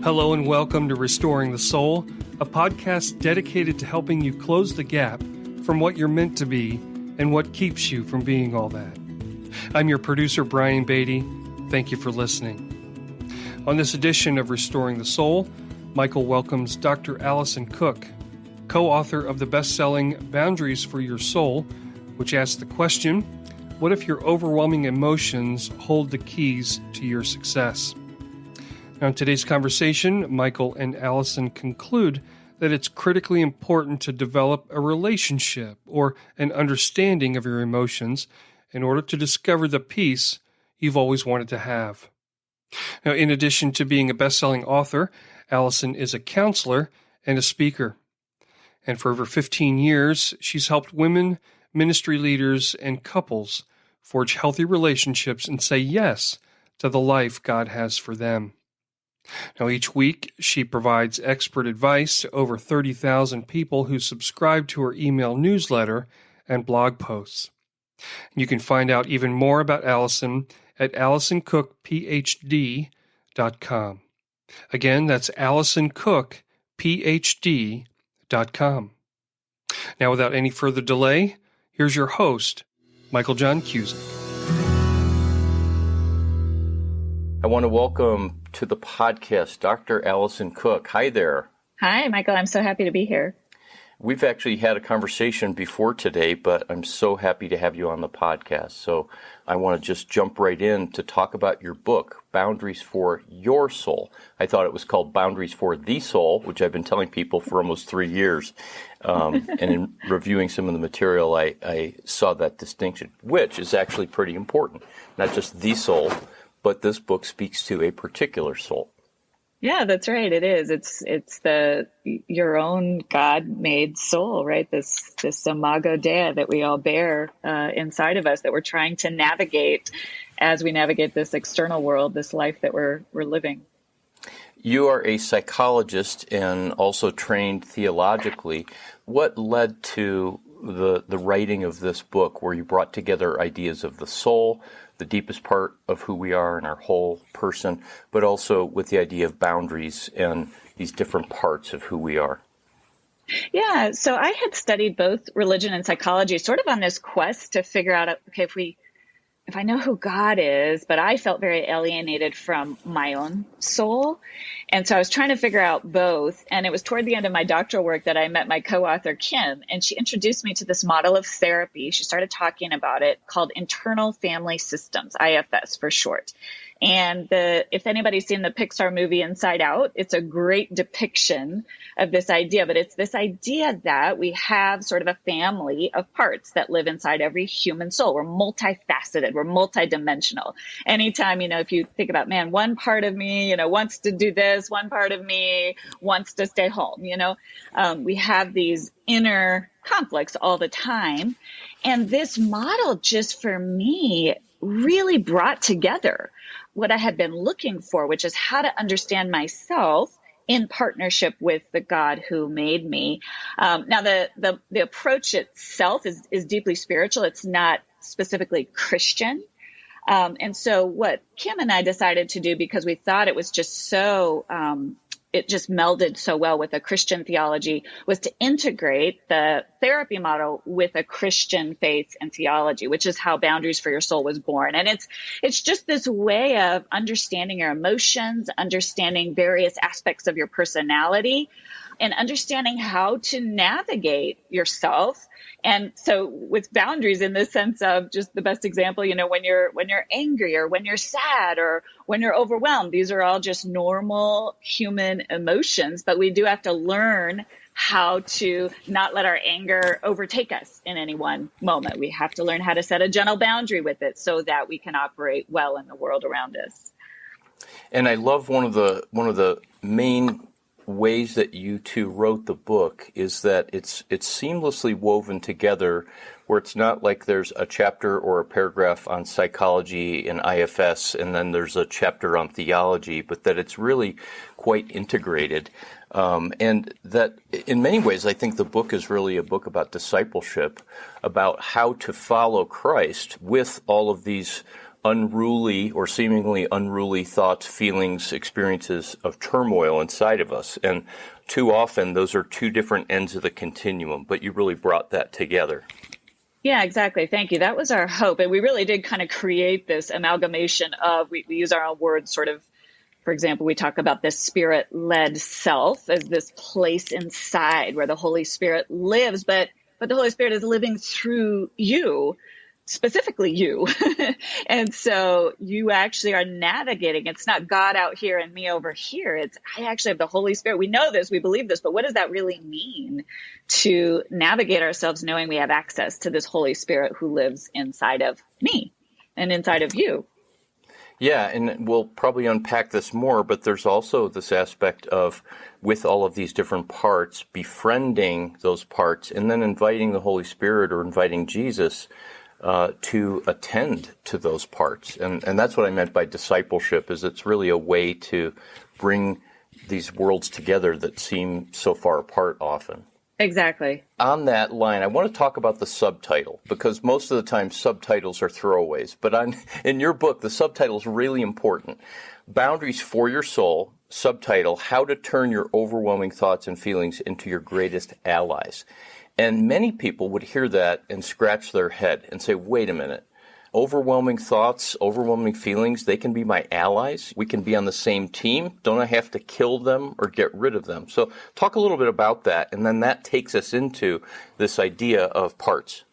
Hello and welcome to Restoring the Soul, a podcast dedicated to helping you close the gap from what you're meant to be and what keeps you from being all that. I'm your producer, Brian Beatty. Thank you for listening. On this edition of Restoring the Soul, Michael welcomes Dr. Alison Cook, co-author of the best-selling Boundaries for Your Soul, which asks the question, what if your overwhelming emotions hold the keys to your success? Now, in today's conversation, Michael and Alison conclude that it's critically important to develop a relationship or an understanding of your emotions in order to discover the peace you've always wanted to have. Now, in addition to being a best-selling author, Alison is a counselor and a speaker. And for over 15 years, she's helped women, ministry leaders, and couples forge healthy relationships and say yes to the life God has for them. Now, each week, she provides expert advice to over 30,000 people who subscribe to her email newsletter and blog posts. You can find out even more about Alison at AlisonCookPhD.com. Again, that's AlisonCookPhD.com. Now, without any further delay, here's your host, Michael John Cusick. I want to welcome to the podcast Dr. Alison Cook. Hi there. Hi, Michael. I'm so happy to be here. We've actually had a conversation before today, but I'm so happy to have you on the podcast. So I want to just jump right in to talk about your book, Boundaries for Your Soul. I thought it was called Boundaries for the Soul, which I've been telling people for almost 3 years. And in reviewing some of the material, I saw that distinction, which is actually pretty important. Not just the soul, but this book speaks to a particular soul. Yeah, that's right. It is. It's your own God-made soul, right? This imago Dei that we all bear inside of us that we're trying to navigate as we navigate this external world, this life that we're living. You are a psychologist and also trained theologically. What led to the writing of this book, where you brought together ideas of the soul, the deepest part of who we are in our whole person, but also with the idea of boundaries and these different parts of who we are? Yeah, so I had studied both religion and psychology, sort of on this quest to figure out, okay, if I know who God is, but I felt very alienated from my own soul. And so I was trying to figure out both. And it was toward the end of my doctoral work that I met my co-author, Kim, and she introduced me to this model of therapy. She started talking about it called internal family systems, IFS for short. And if anybody's seen the Pixar movie Inside Out, it's a great depiction of this idea. But it's this idea that we have sort of a family of parts that live inside every human soul. We're multifaceted. We're multidimensional. Anytime, if you think about, man, one part of me, wants to do this, one part of me wants to stay home, we have these inner conflicts all the time. And this model just for me really brought together what I had been looking for, which is how to understand myself in partnership with the God who made me. Now, the approach itself is deeply spiritual. It's not specifically Christian. And so what Kim and I decided to do, because we thought it was just so, it just melded so well with a Christian theology, was to integrate the therapy model with a Christian faith and theology, which is how Boundaries for Your Soul was born. And it's just this way of understanding your emotions, understanding various aspects of your personality, and understanding how to navigate yourself. And so with boundaries, in the sense of just the best example, when you're angry or when you're sad or when you're overwhelmed, these are all just normal human emotions, but we do have to learn how to not let our anger overtake us in any one moment. We have to learn how to set a gentle boundary with it so that we can operate well in the world around us. And I love one of the main ways that you two wrote the book is that it's seamlessly woven together, where it's not like there's a chapter or a paragraph on psychology and IFS and then there's a chapter on theology, but that it's really quite integrated. And that in many ways, I think the book is really a book about discipleship, about how to follow Christ with all of these unruly or seemingly unruly thoughts, feelings, experiences of turmoil inside of us. And too often, those are two different ends of the continuum, but you really brought that together. Yeah, exactly. Thank you. That was our hope. And we really did kind of create this amalgamation of, we use our own words sort of, for example, we talk about this spirit-led self as this place inside where the Holy Spirit lives, but the Holy Spirit is living through you, specifically you. And so you actually are navigating. It's not God out here and me over here. It's, I actually have the Holy Spirit. We know this, we believe this, but what does that really mean to navigate ourselves knowing we have access to this Holy Spirit who lives inside of me and inside of you? Yeah, and we'll probably unpack this more, but there's also this aspect of, with all of these different parts, befriending those parts and then inviting the Holy Spirit or inviting Jesus to attend to those parts. And that's what I meant by discipleship, is it's really a way to bring these worlds together that seem so far apart often. Exactly. On that line, I want to talk about the subtitle, because most of the time subtitles are throwaways. But in your book, the subtitle is really important. Boundaries for Your Soul, subtitle, How to Turn Your Overwhelming Thoughts and Feelings into Your Greatest Allies. And many people would hear that and scratch their head and say, wait a minute. Overwhelming thoughts, overwhelming feelings, they can be my allies. We can be on the same team. Don't I have to kill them or get rid of them? So talk a little bit about that, and then that takes us into this idea of parts.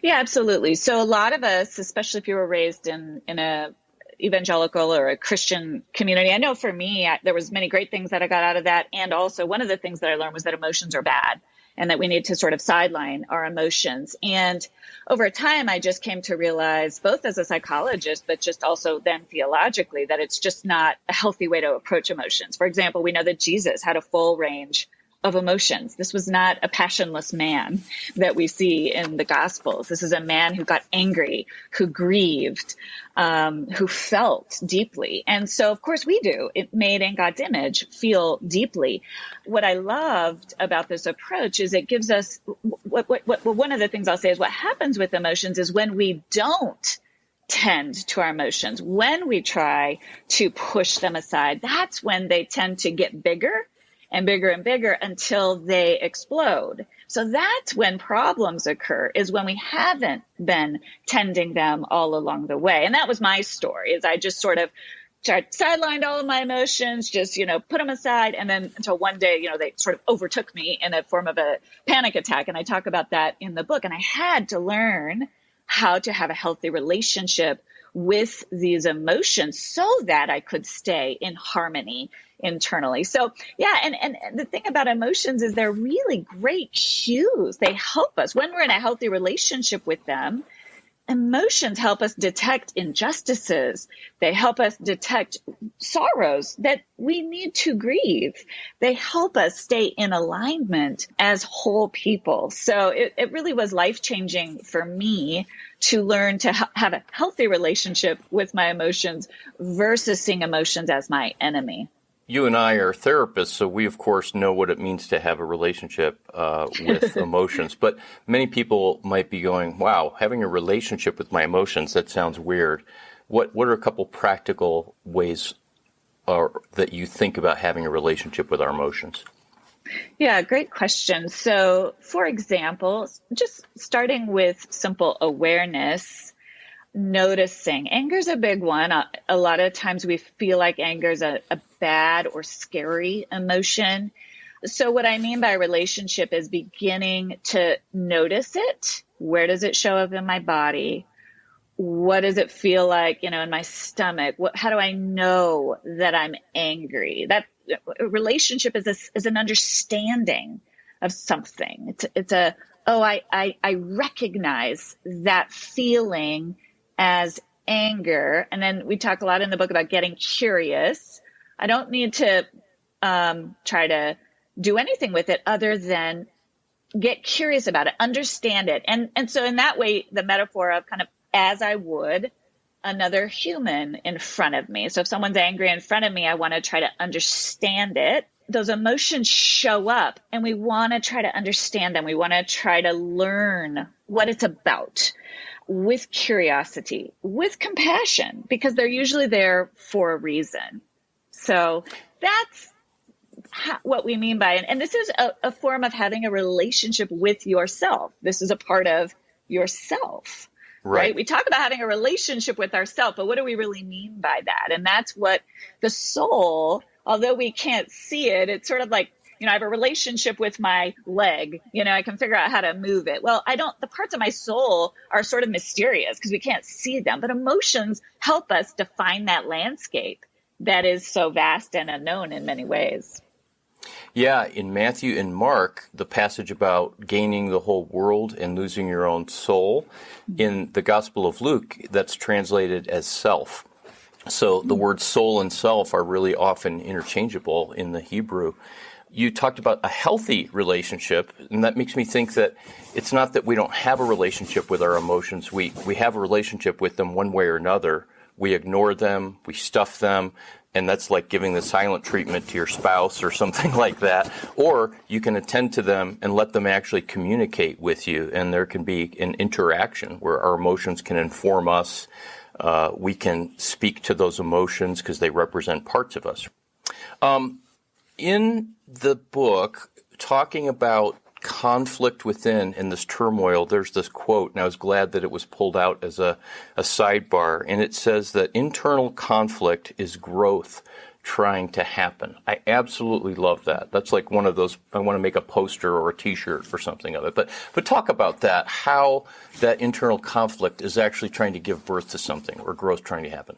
Yeah, absolutely. So a lot of us, especially if you were raised in a evangelical or a Christian community, I know for me, there was many great things that I got out of that. And also one of the things that I learned was that emotions are bad, and that we need to sort of sideline our emotions. And over time, I just came to realize, both as a psychologist, but just also then theologically, that it's just not a healthy way to approach emotions. For example, we know that Jesus had a full range of emotions. This was not a passionless man that we see in the Gospels. This is a man who got angry, who grieved, who felt deeply. And so, of course, we do. It made in God's image feel deeply. What I loved about this approach is it gives us, one of the things I'll say is what happens with emotions is when we don't tend to our emotions, when we try to push them aside, that's when they tend to get bigger and bigger and bigger until they explode. So that's when problems occur, is when we haven't been tending them all along the way. And that was my story, is I just sort of sidelined all of my emotions, just, put them aside. And then until one day, they sort of overtook me in a form of a panic attack. And I talk about that in the book. And I had to learn how to have a healthy relationship with these emotions so that I could stay in harmony internally. So yeah, and the thing about emotions is they're really great cues. They help us when we're in a healthy relationship with them. Emotions help us detect injustices. They help us detect sorrows that we need to grieve. They help us stay in alignment as whole people. So it really was life-changing for me to learn to have a healthy relationship with my emotions versus seeing emotions as my enemy. You and I are therapists, so we, of course, know what it means to have a relationship with emotions. But many people might be going, wow, having a relationship with my emotions, that sounds weird. What are a couple practical ways that you think about having a relationship with our emotions? Yeah, great question. So, for example, just starting with simple awareness, noticing. Anger is a big one. A lot of times we feel like anger is a bad or scary emotion. So what I mean by relationship is beginning to notice it. Where does it show up in my body? What does it feel like, in my stomach? How do I know that I'm angry? That relationship is an understanding of something. I recognize that feeling as anger. And then we talk a lot in the book about getting curious. I don't need to try to do anything with it other than get curious about it, understand it. And so in that way, the metaphor of kind of as I would another human in front of me. So if someone's angry in front of me, I want to try to understand it. Those emotions show up and we want to try to understand them. We want to try to learn what it's about. with curiosity, with compassion, because they're usually there for a reason. So that's what we mean by it. And this is a form of having a relationship with yourself. This is a part of yourself, right? We talk about having a relationship with ourselves, but what do we really mean by that? And that's what the soul, although we can't see it, it's sort of like, I have a relationship with my leg. I can figure out how to move it. Well, the parts of my soul are sort of mysterious because we can't see them, but emotions help us define that landscape that is so vast and unknown in many ways. Yeah, in Matthew and Mark, the passage about gaining the whole world and losing your own soul. In the Gospel of Luke, that's translated as self. So the words soul and self are really often interchangeable in the Hebrew. You talked about a healthy relationship, and that makes me think that it's not that we don't have a relationship with our emotions. We have a relationship with them one way or another. We ignore them, we stuff them, and that's like giving the silent treatment to your spouse or something like that. Or you can attend to them and let them actually communicate with you, and there can be an interaction where our emotions can inform us. We can speak to those emotions because they represent parts of us. In the book, talking about conflict within and this turmoil, there's this quote, and I was glad that it was pulled out as a sidebar, and it says that internal conflict is growth trying to happen. I absolutely love that. That's like one of those, I want to make a poster or a t-shirt or something of it. But talk about that, how that internal conflict is actually trying to give birth to something or growth trying to happen.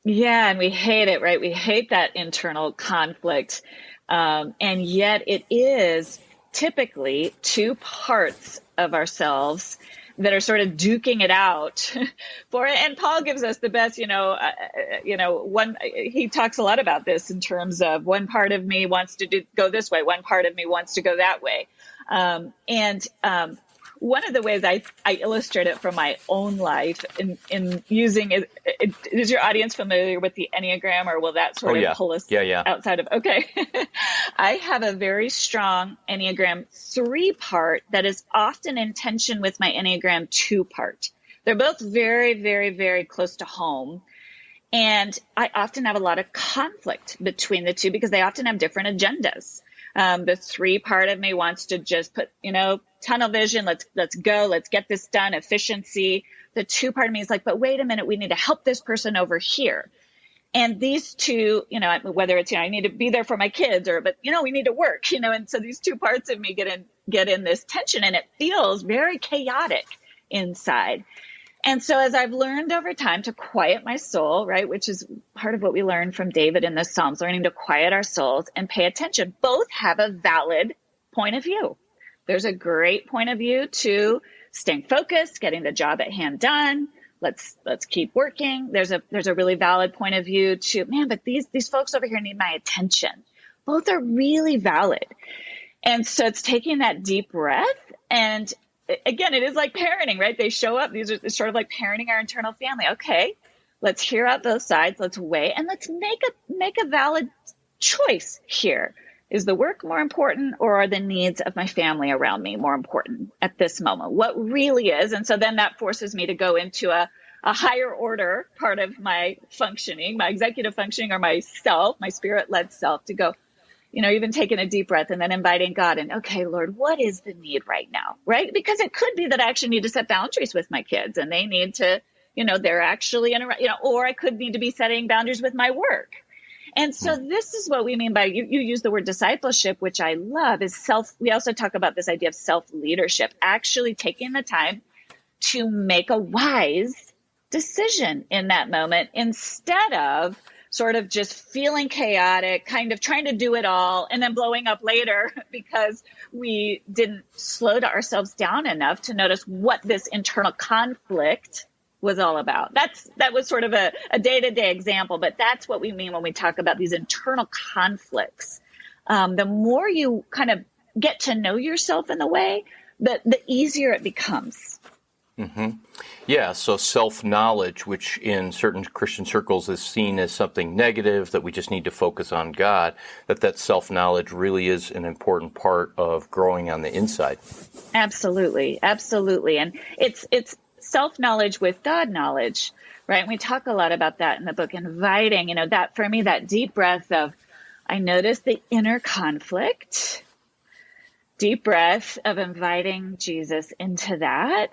Yeah, and we hate it, right? We hate that internal conflict. And yet it is typically two parts of ourselves that are sort of duking it out for it. And Paul gives us the best, one, he talks a lot about this in terms of one part of me wants to go this way. One part of me wants to go that way. One of the ways I illustrate it from my own life in using it, is your audience familiar with the Enneagram, or will that sort of pull us outside of? Okay. I have a very strong Enneagram 3-part that is often in tension with my Enneagram 2-part. They're both very, very, very close to home. And I often have a lot of conflict between the two because they often have different agendas. The 3-part of me wants to just put, tunnel vision. Let's go. Let's get this done. Efficiency. The 2-part of me is like, but wait a minute. We need to help this person over here. And these two, whether it's, I need to be there for my kids but we need to work, and so these 2 parts of me get in this tension, and it feels very chaotic inside. And so as I've learned over time to quiet my soul, right, which is part of what we learned from David in the Psalms, learning to quiet our souls and pay attention, both have a valid point of view. There's a great point of view to staying focused, getting the job at hand done. Let's keep working. There's a really valid point of view to, but these folks over here need my attention. Both are really valid. And so it's taking that deep breath, and again, it is like parenting, right? They show up. These are sort of like parenting our internal family. Okay, let's hear out both sides. Let's weigh, and let's make a valid choice here. Is the work more important, or are the needs of my family around me more important at this moment? What really is? And so then that forces me to go into a higher order part of my functioning, my executive functioning, or my self, my spirit-led self, to go, even taking a deep breath and then inviting God in. Okay, Lord, what is the need right now? Right? Because it could be that I actually need to set boundaries with my kids, and they need to, they're actually, or I could need to be setting boundaries with my work. And so this is what we mean by, you use the word discipleship, which I love, is we also talk about this idea of self-leadership, actually taking the time to make a wise decision in that moment instead of sort of just feeling chaotic, kind of trying to do it all and then blowing up later because we didn't slow ourselves down enough to notice what this internal conflict was all about. That was sort of a day-to-day example, but that's what we mean when we talk about these internal conflicts. The more you kind of get to know yourself in the way, the easier it becomes. Mm-hmm. Yeah, so self-knowledge, which in certain Christian circles is seen as something negative, that we just need to focus on God, that self-knowledge really is an important part of growing on the inside. Absolutely, absolutely. And it's self-knowledge with God knowledge, right? And we talk a lot about that in the book, inviting, that for me, that deep breath of, I notice the inner conflict, deep breath of inviting Jesus into that.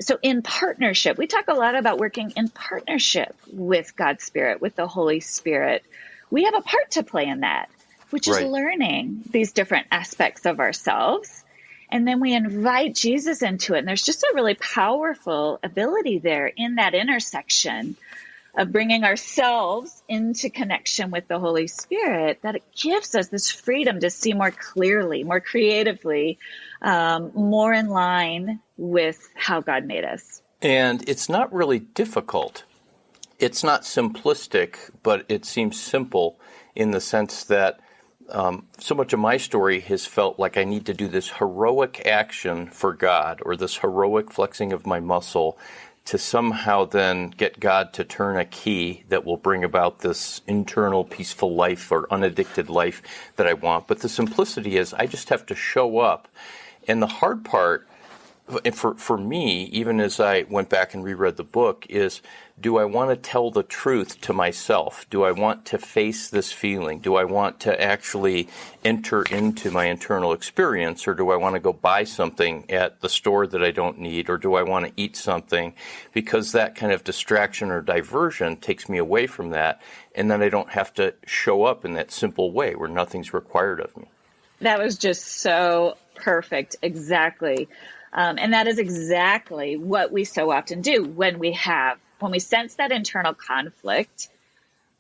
So in partnership, we talk a lot about working in partnership with God's Spirit, with the Holy Spirit. We have a part to play in that, which is learning these different aspects of ourselves. And then we invite Jesus into it. And there's just a really powerful ability there in that intersection of bringing ourselves into connection with the Holy Spirit, that it gives us this freedom to see more clearly, more creatively, more in line with how God made us. And it's not really difficult. It's not simplistic, but it seems simple in the sense that so much of my story has felt like I need to do this heroic action for God, or this heroic flexing of my muscle to somehow then get God to turn a key that will bring about this internal peaceful life or unaddicted life that I want. But the simplicity is I just have to show up. And the hard part for me, even as I went back and reread the book, is do I want to tell the truth to myself? Do I want to face this feeling? Do I want to actually enter into my internal experience, or do I want to go buy something at the store that I don't need, or do I want to eat something? Because that kind of distraction or diversion takes me away from that, and then I don't have to show up in that simple way where nothing's required of me. That was just so perfect. Exactly. And that is exactly what we so often do when we sense that internal conflict.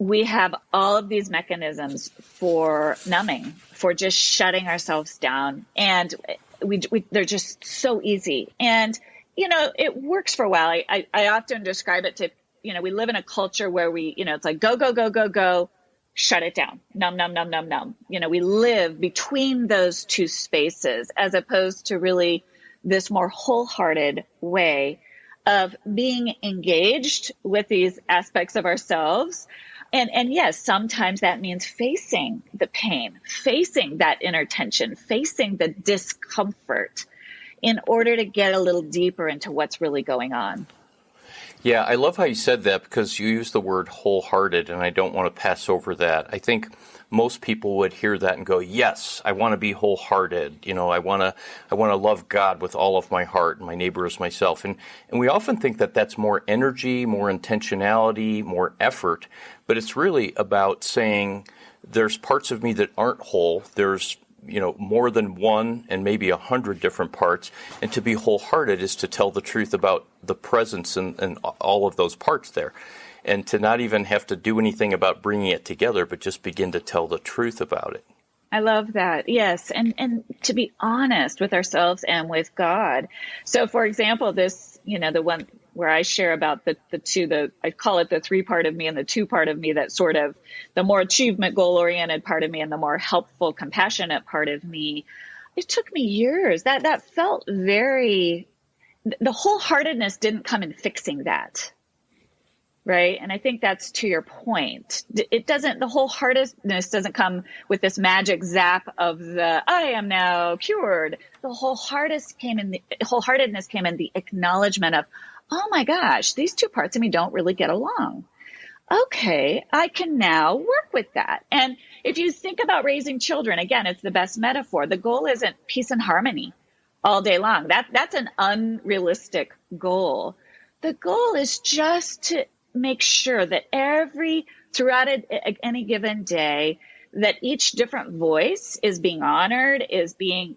We have all of these mechanisms for numbing, for just shutting ourselves down. And they're just so easy. And, it works for a while. I often describe it to, we live in a culture where it's like, go, go, go, go, go, shut it down. Numb, numb, numb, numb, numb. We live between those two spaces as opposed to really this more wholehearted way of being engaged with these aspects of ourselves. And yes, sometimes that means facing the pain, facing that inner tension, facing the discomfort in order to get a little deeper into what's really going on. Yeah, I love how you said that, because you use the word wholehearted, and I don't want to pass over that. I think most people would hear that and go, yes, I want to be wholehearted. I want to love God with all of my heart and my neighbor as myself. And we often think that that's more energy, more intentionality, more effort. But it's really about saying there's parts of me that aren't whole. There's more than one and maybe 100 different parts. And to be wholehearted is to tell the truth about the presence and all of those parts there. And to not even have to do anything about bringing it together, but just begin to tell the truth about it. I love that. Yes. And to be honest with ourselves and with God. So for example, this, the one where I share about the two, I call it the 3-part of me and the 2-part of me, that sort of the more achievement goal oriented part of me and the more helpful, compassionate part of me. It took me years. That felt the wholeheartedness didn't come in fixing that. Right. And I think that's to your point. The wholeheartedness doesn't come with this magic zap of I am now cured. The wholeheartedness came in the acknowledgement of, oh my gosh, these two parts of me don't really get along. Okay, I can now work with that. And if you think about raising children, again, it's the best metaphor. The goal isn't peace and harmony all day long. That's an unrealistic goal. The goal is just to make sure that throughout any given day, that each different voice is being honored, is being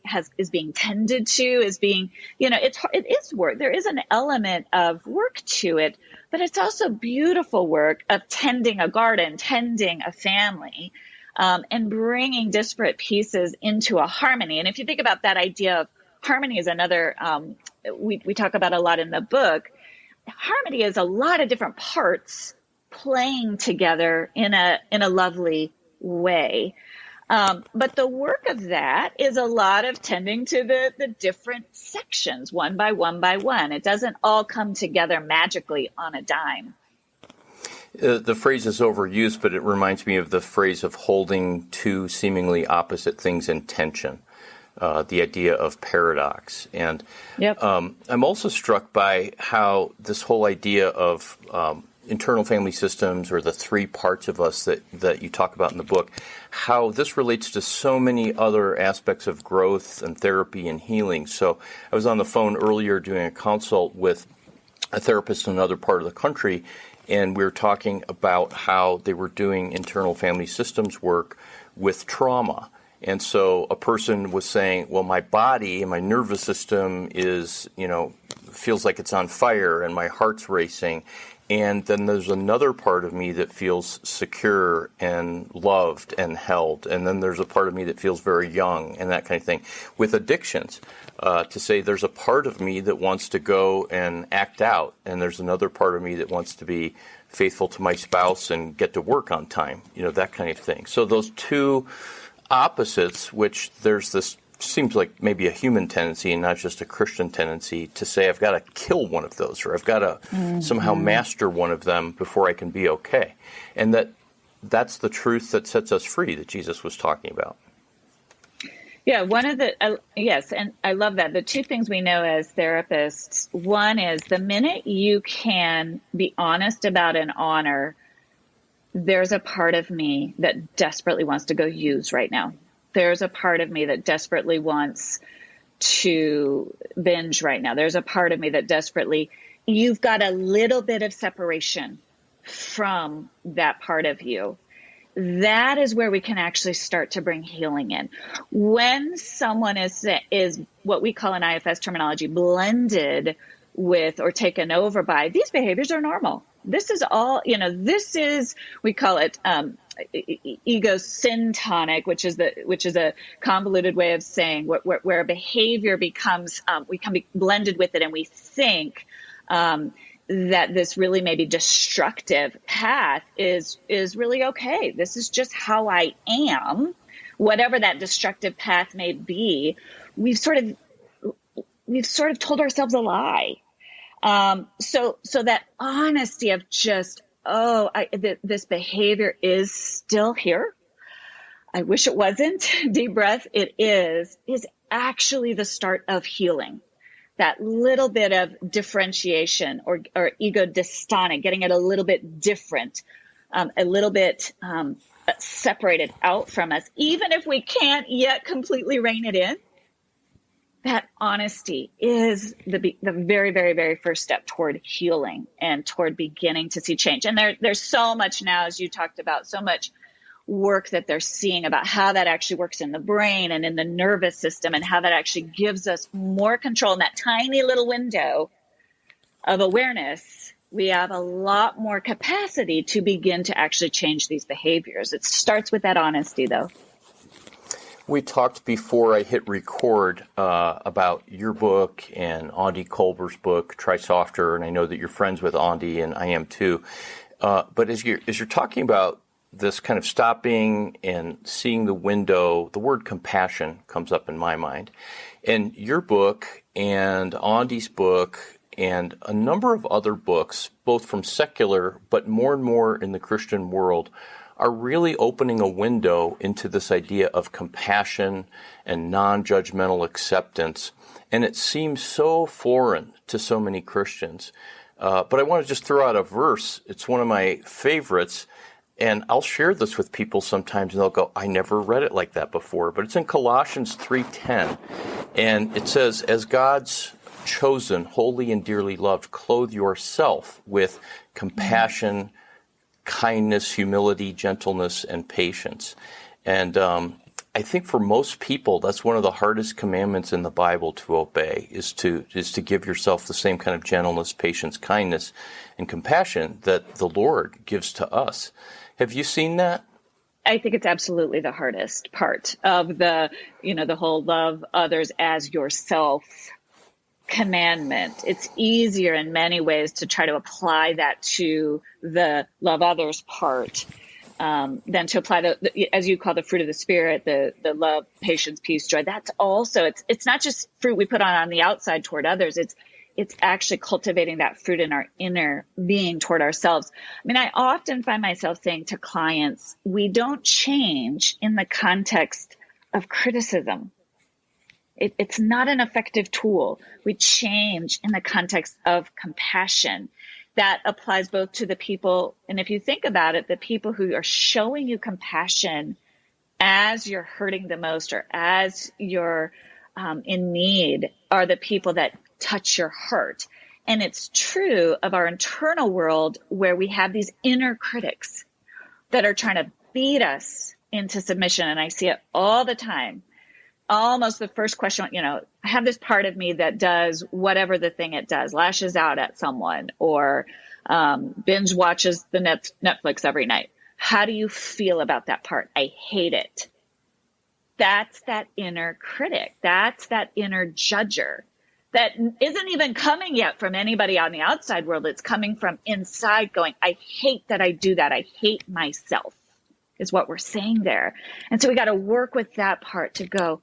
tended to, it is work. There is an element of work to it, but it's also beautiful work of tending a garden, tending a family, and bringing disparate pieces into a harmony. And if you think about that idea of harmony is another, we talk about a lot in the book. Harmony is a lot of different parts playing together in a lovely way. But the work of that is a lot of tending to the different sections one by one by one. It doesn't all come together magically on a dime. The phrase is overused, but it reminds me of the phrase of holding two seemingly opposite things in tension. the idea of paradox. And Yep. I'm also struck by how this whole idea of internal family systems, or the three parts of us that you talk about in the book, how this relates to so many other aspects of growth and therapy and healing. So I was on the phone earlier doing a consult with a therapist in another part of the country, and we were talking about how they were doing internal family systems work with trauma. And so a person was saying, well, my body and my nervous system is, feels like it's on fire and my heart's racing. And then there's another part of me that feels secure and loved and held. And then there's a part of me that feels very young and that kind of thing. With addictions, to say there's a part of me that wants to go and act out, and there's another part of me that wants to be faithful to my spouse and get to work on time, that kind of thing. So those two opposites, which there's this, seems like maybe a human tendency and not just a Christian tendency to say I've got to kill one of those, or I've got to somehow master one of them before I can be okay. And that's the truth that sets us free that Jesus was talking about. Yeah, yes, and I love that. The two things we know as therapists, one is the minute you can be honest about and honor, there's a part of me that desperately wants to go use right now. There's a part of me that desperately wants to binge right now. There's a part of me that desperately, you've got a little bit of separation from that part of you. That is where we can actually start to bring healing in. When someone is what we call in IFS terminology, blended with or taken over by, these behaviors are normal. This is all, we call it ego syntonic, which is a convoluted way of saying where a behavior becomes, we can be blended with it, and we think that this really maybe destructive path is really okay. This is just how I am, whatever that destructive path may be. We've sort of told ourselves a lie. So that honesty of just, this behavior is still here. I wish it wasn't. Deep breath. It is actually the start of healing. That little bit of differentiation or ego dystonic, getting it a little bit different, a little bit separated out from us, even if we can't yet completely rein it in. That honesty is the very, very, very first step toward healing and toward beginning to see change. And there's so much now, as you talked about, so much work that they're seeing about how that actually works in the brain and in the nervous system, and how that actually gives us more control in that tiny little window of awareness. We have a lot more capacity to begin to actually change these behaviors. It starts with that honesty, though. We talked before I hit record about your book and Andy Kolber's book, Try Softer, and I know that you're friends with Andy, and I am too. But as you're talking about this kind of stopping and seeing the window, the word compassion comes up in my mind. And your book and Andy's book and a number of other books, both from secular but more and more in the Christian world, are really opening a window into this idea of compassion and non-judgmental acceptance. And it seems so foreign to so many Christians. But I want to just throw out a verse. It's one of my favorites. And I'll share this with people sometimes, and they'll go, I never read it like that before. But it's in Colossians 3:10. And it says, as God's chosen, holy and dearly loved, clothe yourself with compassion, kindness, humility, gentleness, and patience. And I think for most people, that's one of the hardest commandments in the Bible to obey, is to give yourself the same kind of gentleness, patience, kindness, and compassion that the Lord gives to us. Have you seen that? I think it's absolutely the hardest part of the whole love others as yourself commandment. It's easier in many ways to try to apply that to the love others part than to apply the, as you call, the fruit of the Spirit, the love, patience, peace, joy. That's also, it's not just fruit we put on the outside toward others. It's actually cultivating that fruit in our inner being toward ourselves. I mean, I often find myself saying to clients, we don't change in the context of criticism. It's not an effective tool. We change in the context of compassion. That applies both to the people, and if you think about it, the people who are showing you compassion as you're hurting the most or as you're in need are the people that touch your heart. And it's true of our internal world where we have these inner critics that are trying to beat us into submission. And I see it all the time. Almost the first question, I have this part of me that does whatever the thing it does, lashes out at someone or binge watches the Netflix every night. How do you feel about that part? I hate it. That's that inner critic. That's that inner judger that isn't even coming yet from anybody on the outside world. It's coming from inside going, I hate that I do that. I hate myself is what we're saying there. And so we got to work with that part to go.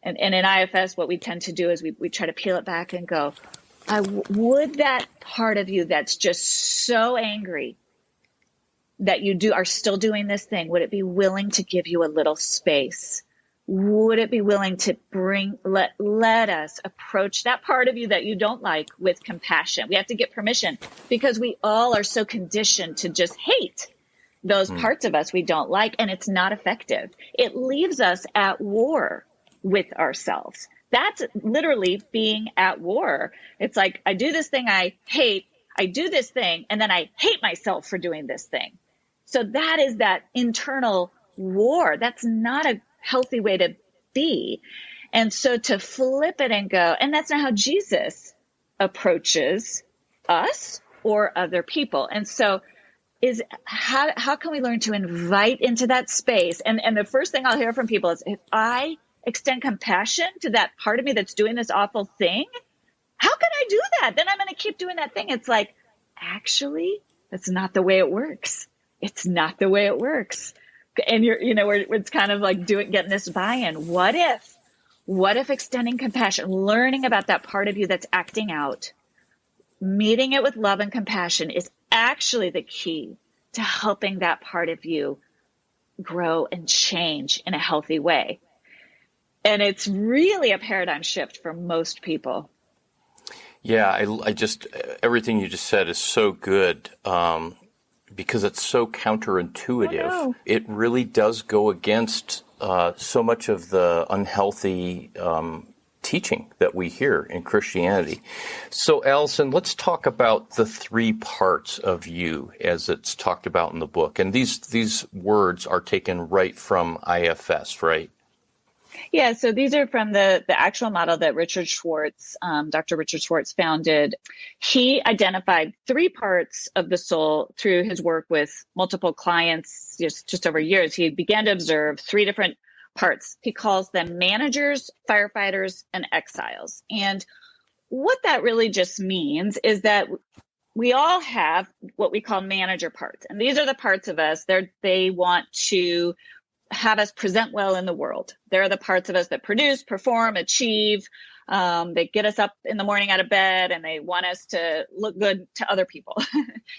And in IFS, what we tend to do is we try to peel it back and go, would that part of you that's just so angry that you are still doing this thing, would it be willing to give you a little space? Would it be willing to let us approach that part of you that you don't like with compassion? We have to get permission because we all are so conditioned to just hate those parts of us we don't like, and it's not effective. It leaves us at war with ourselves. That's literally being at war. It's like, I do this thing I hate, I do this thing, and then I hate myself for doing this thing. So that is that internal war. That's not a healthy way to be. And so to flip it and go, and that's not how Jesus approaches us or other people. And so how can we learn to invite into that space? And the first thing I'll hear from people is, if I extend compassion to that part of me that's doing this awful thing, how can I do that? Then I'm going to keep doing that thing. It's like, actually, that's not the way it works. It's not the way it works. And it's kind of like getting this buy-in. What if extending compassion, learning about that part of you that's acting out, meeting it with love and compassion is actually the key to helping that part of you grow and change in a healthy way. And it's really a paradigm shift for most people. Yeah, I just, everything you just said is so good. Because it's so counterintuitive. Oh, no. It really does go against so much of the unhealthy teaching that we hear in Christianity. So, Alison, let's talk about the 3 parts of you as it's talked about in the book. And these words are taken right from IFS, right? Yeah, so these are from the actual model that Richard Schwartz, Dr. Richard Schwartz founded. He identified 3 parts of the soul through his work with multiple clients just over years. He began to observe 3 different parts. He calls them managers, firefighters, and exiles. And what that really just means is that we all have what we call manager parts. And these are the parts of us they want to have us present well in the world. They're the parts of us that produce, perform, achieve. They get us up in the morning out of bed and they want us to look good to other people.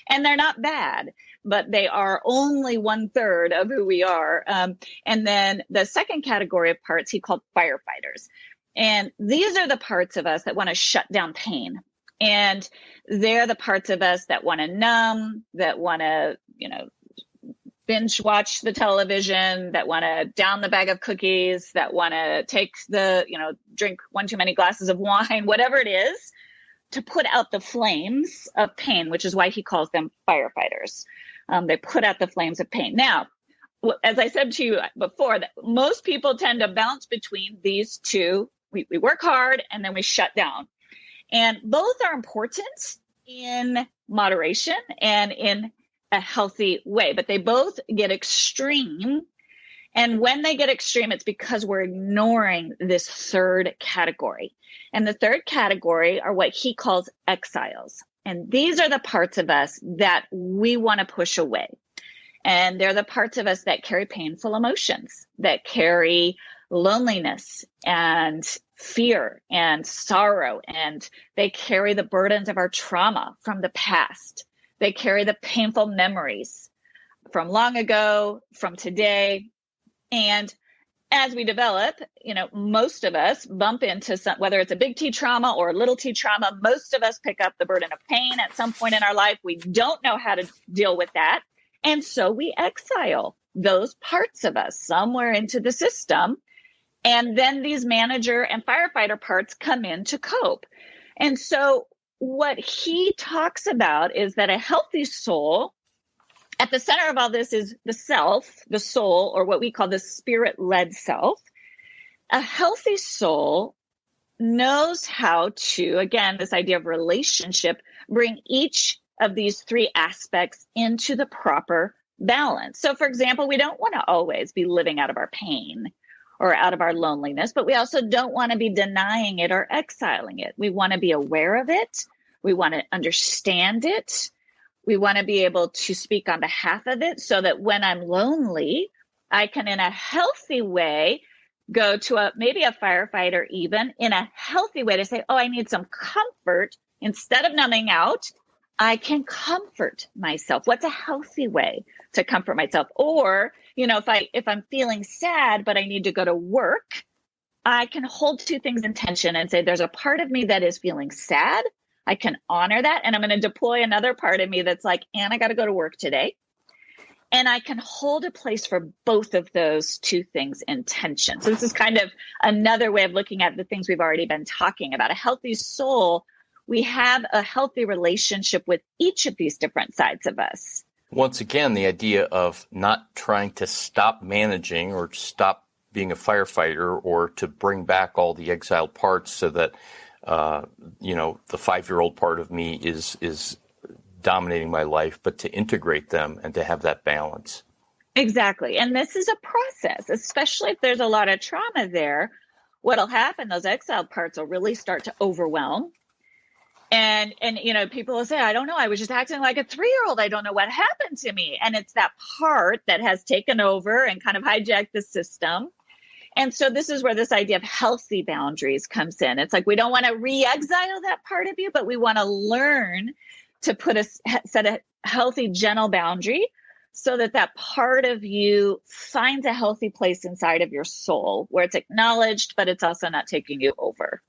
And they're not bad, but they are only 1/3 of who we are. And then the second category of parts he called firefighters. And these are the parts of us that want to shut down pain. And they're the parts of us that want to numb, that want to, binge watch the television, that want to down the bag of cookies, that want to take drink one too many glasses of wine, whatever it is, to put out the flames of pain, which is why he calls them firefighters. They put out the flames of pain. Now, as I said to you before, that most people tend to bounce between these two. We work hard and then we shut down. And both are important in moderation and in a healthy way, but they both get extreme. And when they get extreme, it's because we're ignoring this third category. And the third category are what he calls exiles. And these are the parts of us that we want to push away. And they're the parts of us that carry painful emotions, that carry loneliness and fear and sorrow. And they carry the burdens of our trauma from the past. They carry the painful memories from long ago, from today. And as we develop, most of us bump into some, whether it's a big T trauma or a little T trauma, most of us pick up the burden of pain at some point in our life. We don't know how to deal with that. And so we exile those parts of us somewhere into the system. And then these manager and firefighter parts come in to cope. And so what he talks about is that a healthy soul, at the center of all this is the self, the soul, or what we call the spirit-led self. A healthy soul knows how to, again, this idea of relationship, bring each of these three aspects into the proper balance. So, for example, we don't want to always be living out of our pain or out of our loneliness, but we also don't want to be denying it or exiling it. We want to be aware of it. We want to understand it. We want to be able to speak on behalf of it so that when I'm lonely, I can, in a healthy way, go to maybe a firefighter even in a healthy way to say, oh, I need some comfort. Instead of numbing out, I can comfort myself. What's a healthy way to comfort myself? Or, if I'm feeling sad, but I need to go to work, I can hold two things in tension and say, there's a part of me that is feeling sad. I can honor that. And I'm going to deploy another part of me that's like, and I got to go to work today. And I can hold a place for both of those two things in tension. So this is kind of another way of looking at the things we've already been talking about. A healthy soul, we have a healthy relationship with each of these different sides of us. Once again, the idea of not trying to stop managing or stop being a firefighter or to bring back all the exiled parts so that the 5-year-old part of me is dominating my life, but to integrate them and to have that balance. Exactly. And this is a process, especially if there's a lot of trauma there. What'll happen, those exiled parts will really start to overwhelm. And people will say, I don't know, I was just acting like a 3-year-old. I don't know what happened to me. And it's that part that has taken over and kind of hijacked the system. And so this is where this idea of healthy boundaries comes in. It's like, we don't want to re-exile that part of you, but we want to learn to set a healthy, gentle boundary so that part of you finds a healthy place inside of your soul where it's acknowledged, but it's also not taking you over.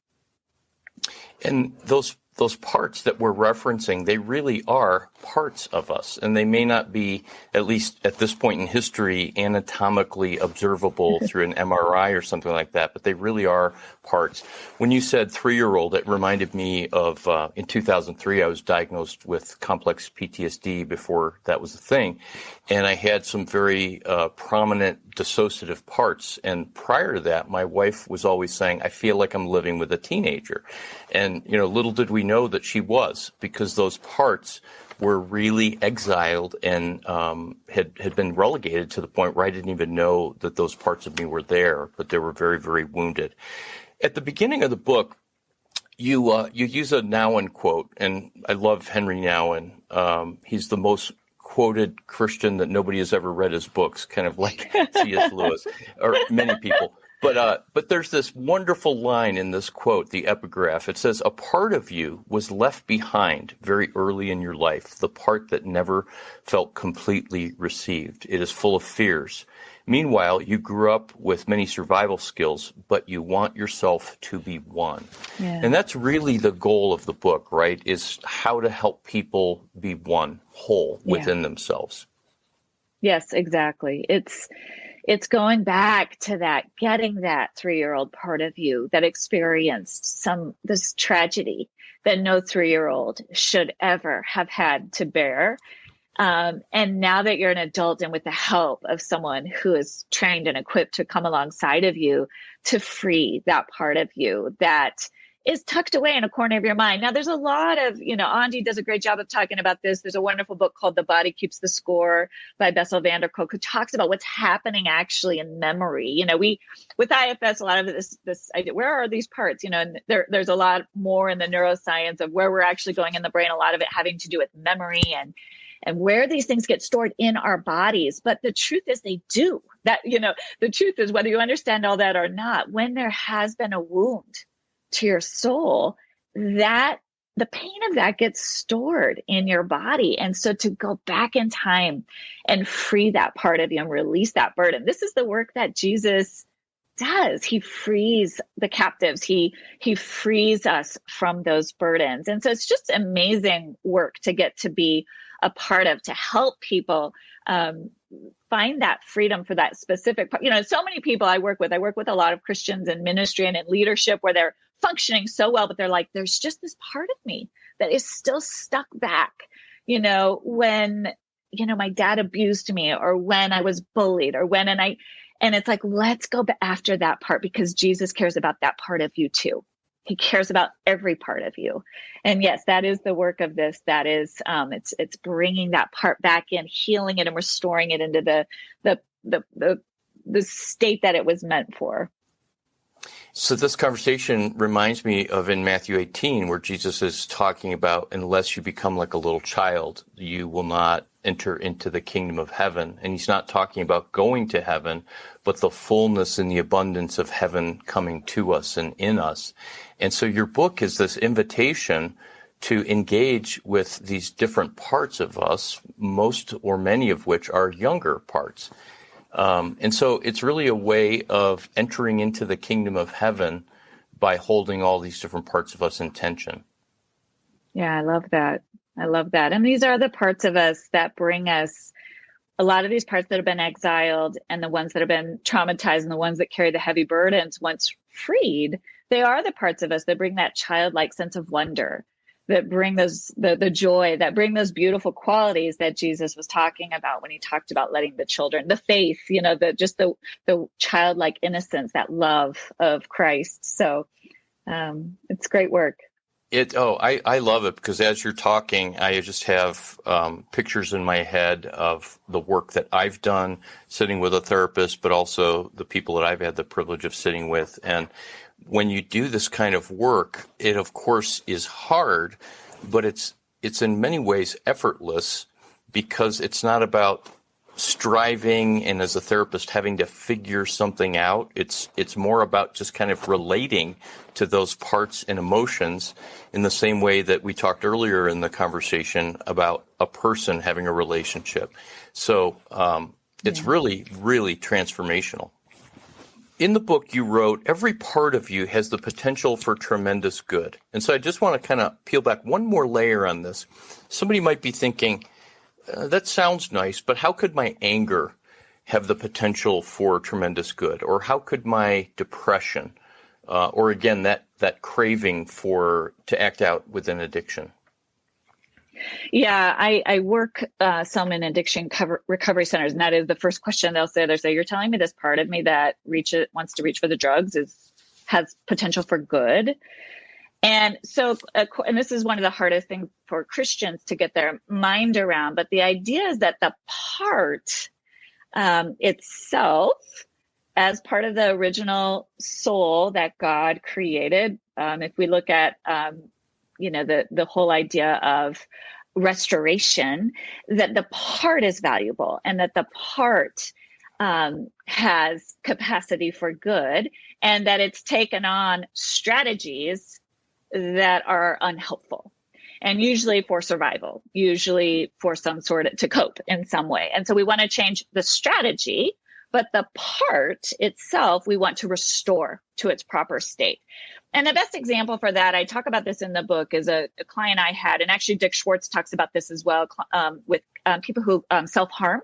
And those parts that we're referencing, they really are parts of us, and they may not be, at least at this point in history, anatomically observable through an MRI or something like that, but they really are parts. When you said 3-year-old, it reminded me of, in 2003, I was diagnosed with complex PTSD before that was a thing, and I had some very prominent dissociative parts, and prior to that, my wife was always saying, I feel like I'm living with a teenager. And, little did we know that she was, because those parts were really exiled and had been relegated to the point where I didn't even know that those parts of me were there, but they were very, very wounded. At the beginning of the book, you use a Nouwen quote, and I love Henry Nouwen. He's the most quoted Christian that nobody has ever read his books, kind of like C.S. Lewis, or many people. But there's this wonderful line in this quote, the epigraph. It says, a part of you was left behind very early in your life, the part that never felt completely received. It is full of fears. Meanwhile, you grew up with many survival skills, but you want yourself to be one. Yeah. And that's really the goal of the book, right, is how to help people be one, whole within themselves. Yes, exactly. It's going back to that, getting that 3-year-old part of you that experienced this tragedy that no 3-year-old should ever have had to bear. And now that you're an adult and with the help of someone who is trained and equipped to come alongside of you to free that part of you that is tucked away in a corner of your mind. Now, there's a lot of, Andy does a great job of talking about this. There's a wonderful book called The Body Keeps the Score by Bessel van der Kolk, who talks about what's happening actually in memory. With IFS, a lot of this idea, where are these parts? And there's a lot more in the neuroscience of where we're actually going in the brain, a lot of it having to do with memory and where these things get stored in our bodies. But the truth is they do. That, the truth is, whether you understand all that or not, when there has been a wound to your soul, that the pain of that gets stored in your body. And so to go back in time and free that part of you and release that burden, this is the work that Jesus does. He frees the captives. He frees us from those burdens. And so it's just amazing work to get to be a part of, to help people find that freedom for that specific part. So many people I work with a lot of Christians in ministry and in leadership where they're functioning so well, but they're like, there's just this part of me that is still stuck back, when, my dad abused me, or when I was bullied, or and it's like, let's go after that part, because Jesus cares about that part of you too. He cares about every part of you. And yes, that is the work of this. That is, it's bringing that part back in, healing it and restoring it into the state that it was meant for. So this conversation reminds me of in Matthew 18, where Jesus is talking about, unless you become like a little child, you will not enter into the kingdom of heaven. And he's not talking about going to heaven, but the fullness and the abundance of heaven coming to us and in us. And so your book is this invitation to engage with these different parts of us, most or many of which are younger parts. And so it's really a way of entering into the kingdom of heaven by holding all these different parts of us in tension. Yeah, I love that. And these are the parts of us that bring us a lot of these parts that have been exiled, and the ones that have been traumatized, and the ones that carry the heavy burdens. Once freed, they are the parts of us that bring that childlike sense of wonder, that bring those the joy, that bring those beautiful qualities that Jesus was talking about when he talked about letting the children, the faith, the childlike innocence, that love of Christ. So it's great work. I love it, because as you're talking, I just have pictures in my head of the work that I've done sitting with a therapist, but also the people that I've had the privilege of sitting with. And when you do this kind of work, it of course is hard, but it's in many ways effortless, because it's not about striving and, as a therapist, having to figure something out. It's more about just kind of relating to those parts and emotions in the same way that we talked earlier in the conversation about a person having a relationship. So it's really, really transformational. In the book you wrote, every part of you has the potential for tremendous good. And so I just want to kind of peel back one more layer on this. Somebody might be thinking, that sounds nice, but how could my anger have the potential for tremendous good? Or how could my depression, or again, that craving to act out with an addiction? Yeah, I work some in addiction recovery centers, and that is the first question they'll say. You're telling me this part of me that wants to reach for the drugs has potential for good. And so, and this is one of the hardest things for Christians to get their mind around, but the idea is that the part itself, as part of the original soul that God created, if we look at, the whole idea of restoration, that the part is valuable, and that the part has capacity for good, and that it's taken on strategies that are unhelpful, and usually for survival, usually for some sort of to cope in some way. And so we want to change the strategy, but the part itself, we want to restore to its proper state. And the best example for that, I talk about this in the book, is a client I had, and actually Dick Schwartz talks about this as well, with people who self-harm.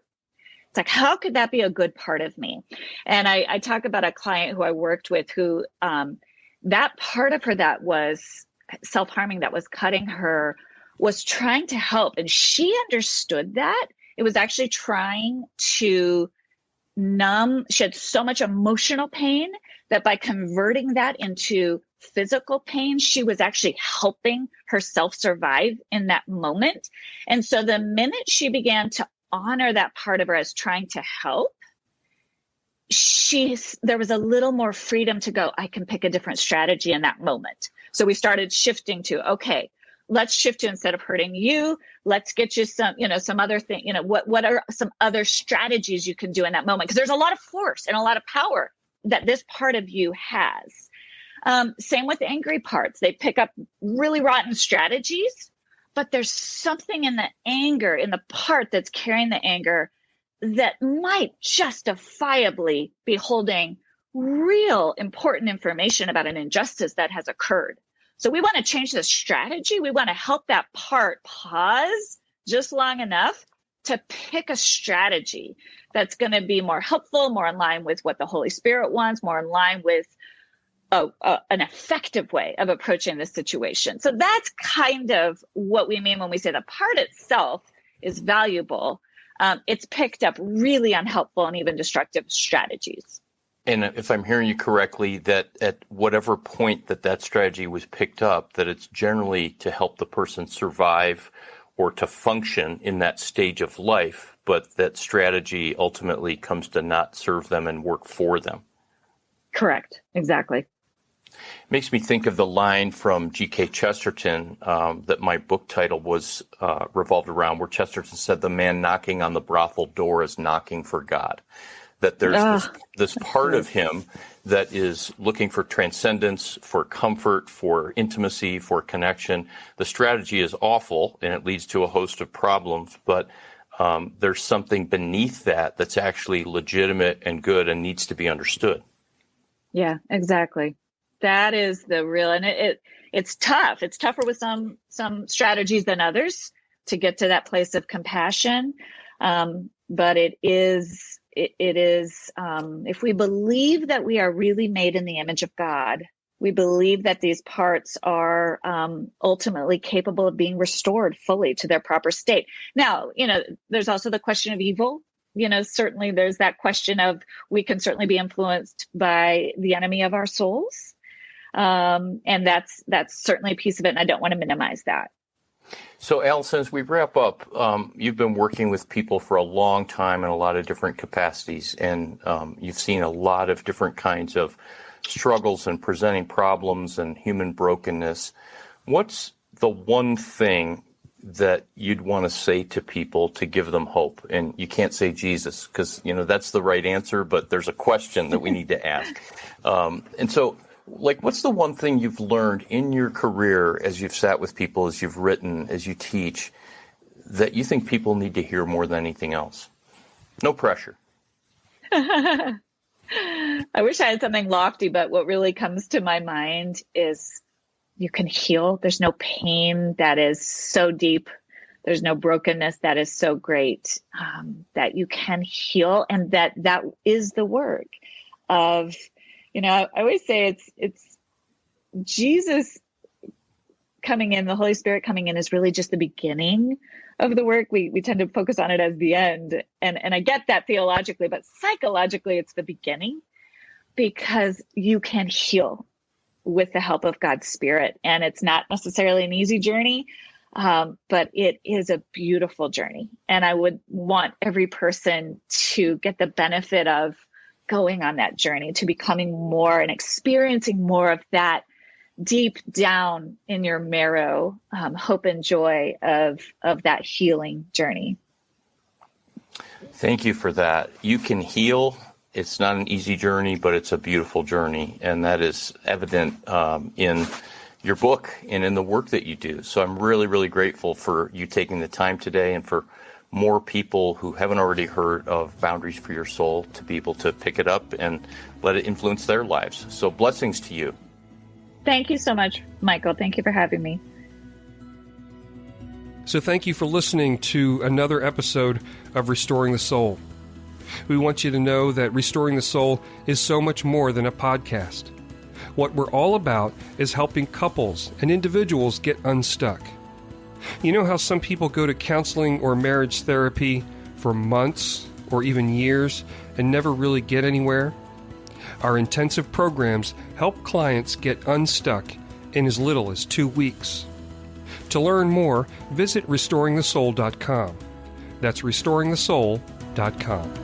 It's like, how could that be a good part of me? And I talk about a client who I worked with who, that part of her that was self-harming, that was cutting her, was trying to help. And she understood that. It was actually trying to numb. She had so much emotional pain that by converting that into physical pain, she was actually helping herself survive in that moment. And so the minute she began to honor that part of her as trying to help, there was a little more freedom to go, I can pick a different strategy in that moment. So we started shifting to, okay, let's shift to, instead of hurting you, let's get you some other thing, what are some other strategies you can do in that moment? Because there's a lot of force and a lot of power that this part of you has. Same with angry parts. They pick up really rotten strategies, but there's something in the anger, in the part that's carrying the anger, that might justifiably be holding real important information about an injustice that has occurred. So we want to change the strategy. We want to help that part pause just long enough to pick a strategy that's going to be more helpful, more in line with what the Holy Spirit wants, more in line with an effective way of approaching the situation. So that's kind of what we mean when we say the part itself is valuable. It's picked up really unhelpful and even destructive strategies. And if I'm hearing you correctly, that at whatever point that strategy was picked up, that it's generally to help the person survive or to function in that stage of life, but that strategy ultimately comes to not serve them and work for them. Correct. Exactly. Makes me think of the line from G.K. Chesterton that my book title was revolved around, where Chesterton said, "The man knocking on the brothel door is knocking for God." That there's this part of him that is looking for transcendence, for comfort, for intimacy, for connection. The strategy is awful, and it leads to a host of problems, but there's something beneath that that's actually legitimate and good and needs to be understood. Yeah, exactly. That is the real, and it's tough. It's tougher with some strategies than others to get to that place of compassion. But it is, if we believe that we are really made in the image of God, we believe that these parts are ultimately capable of being restored fully to their proper state. Now, there's also the question of evil. Certainly there's that question of, we can certainly be influenced by the enemy of our souls. And that's certainly a piece of it. And I don't want to minimize that. So, Alison, as we wrap up, you've been working with people for a long time in a lot of different capacities, and you've seen a lot of different kinds of struggles and presenting problems and human brokenness. What's the one thing that you'd want to say to people to give them hope? And you can't say Jesus, because, that's the right answer, but there's a question that we need to ask. And so, what's the one thing you've learned in your career as you've sat with people, as you've written, as you teach, that you think people need to hear more than anything else? No pressure. I wish I had something lofty, but what really comes to my mind is you can heal. There's no pain that is so deep. There's no brokenness that is so great, that you can heal. And that is the work of, I always say it's Jesus coming in, the Holy Spirit coming in is really just the beginning of the work. We tend to focus on it as the end. And I get that theologically, but psychologically, it's the beginning, because you can heal with the help of God's Spirit. And it's not necessarily an easy journey, but it is a beautiful journey. And I would want every person to get the benefit of going on that journey, to becoming more and experiencing more of that deep down in your marrow, hope and joy of that healing journey. Thank you for that. You can heal. It's not an easy journey, but it's a beautiful journey. And that is evident in your book and in the work that you do. So I'm really, really grateful for you taking the time today, and for more people who haven't already heard of Boundaries for Your Soul to be able to pick it up and let it influence their lives. So blessings to you. Thank you so much, Michael. Thank you for having me. So thank you for listening to another episode of Restoring the Soul. We want you to know that Restoring the Soul is so much more than a podcast. What we're all about is helping couples and individuals get unstuck. You know how some people go to counseling or marriage therapy for months or even years and never really get anywhere? Our intensive programs help clients get unstuck in as little as 2 weeks. To learn more, visit restoringthesoul.com. That's restoringthesoul.com.